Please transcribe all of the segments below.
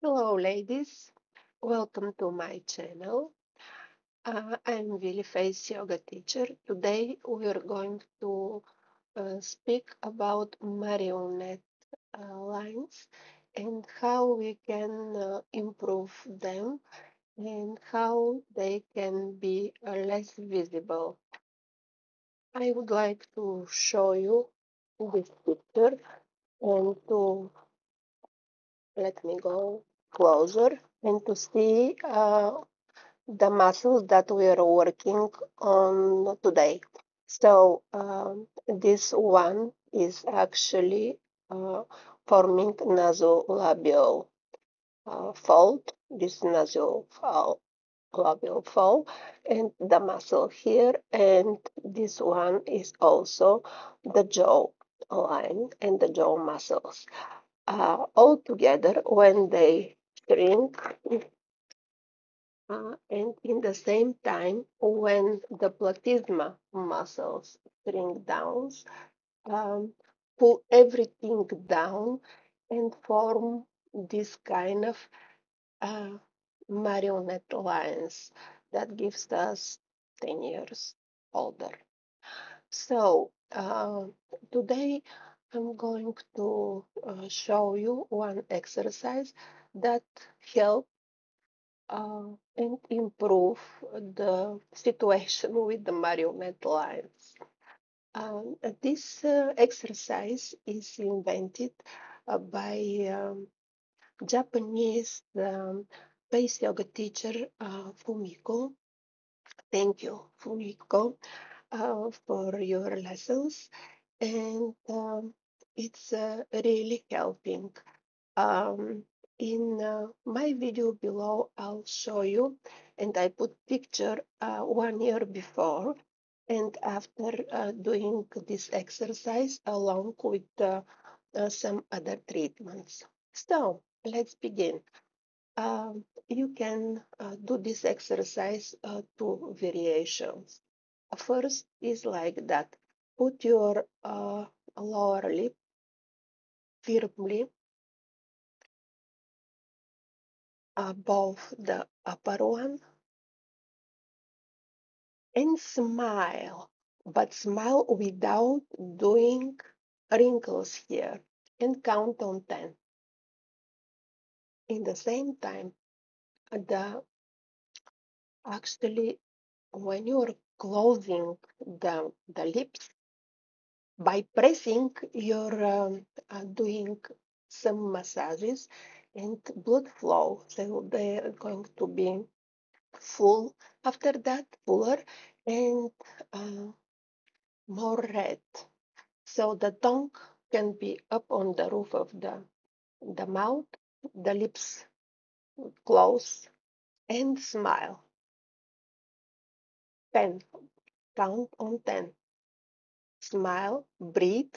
Hello, ladies. Welcome to my channel. I'm Willy Face yoga teacher. Today we are going to speak about marionette lines and how we can improve them and how they can be less visible. I would like to show you this picture and to let me go closer and to see the muscles that we are working on today. So this one is actually forming nasolabial fold, this nasolabial fold, and the muscle here, and this one is also the jaw line and the jaw muscles. All together, when they shrink, and in the same time, when the platysma muscles shrink down, um, pull everything down and form this kind of uh, marionette lines that gives us 10 years older. So today I'm going to show you one exercise that helps and improve the situation with the marionette lines. This exercise is invented by Japanese face yoga teacher Fumiko. Thank you, Fumiko, for your lessons, and it's really helping. Um, in my video below, I'll show you, and I put picture 1 year before and after doing this exercise along with some other treatments. So let's begin. You can do this exercise two variations. First is like that. Put your lower lip firmly above the upper one and smile, but smile without doing wrinkles here and count on 10. In the same time, the actually when you're closing the lips by pressing, you're doing some massages and blood flow. So they're going to be full after that, fuller and uh, more red. So the tongue can be up on the roof of the mouth, the lips close, and smile. 10. Count on 10. Smile, breathe,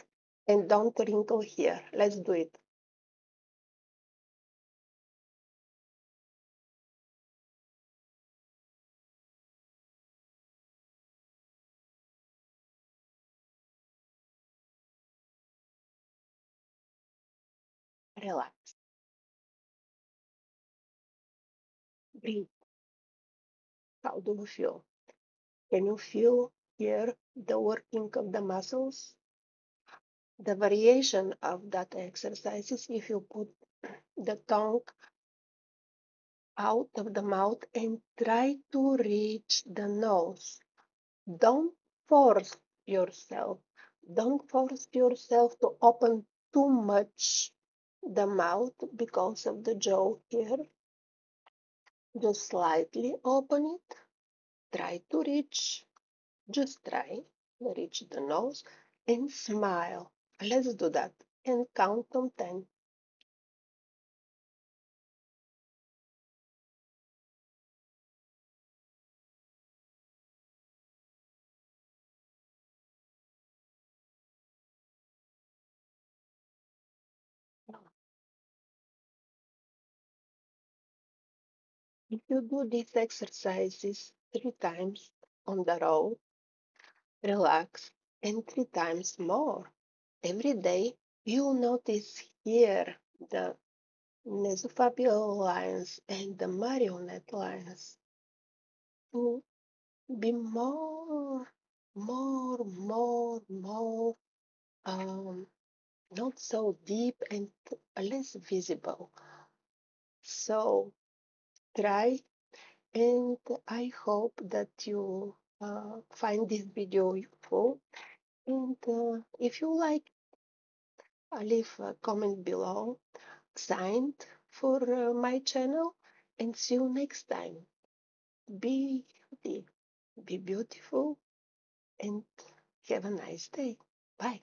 and don't wrinkle here. Let's do it. Relax. Breathe. How do you feel? Can you feel here the working of the muscles? The variation of that exercise is if you put the tongue out of the mouth and try to reach the nose. Don't force yourself. Don't force yourself to open too much the mouth because of the jaw here. Just slightly open it. Try to reach, just try, reach the nose and smile. Let's do that and count on 10. If you do these exercises 3 times on the row, relax, and 3 times more every day, you'll notice here the Nasopharyngeal lines and the marionette lines to be more, not so deep and less visible. So try, and I hope that you find this video useful. And if you like, leave a comment below, sign for my channel, and see you next time. Be healthy, be beautiful, and have a nice day. Bye.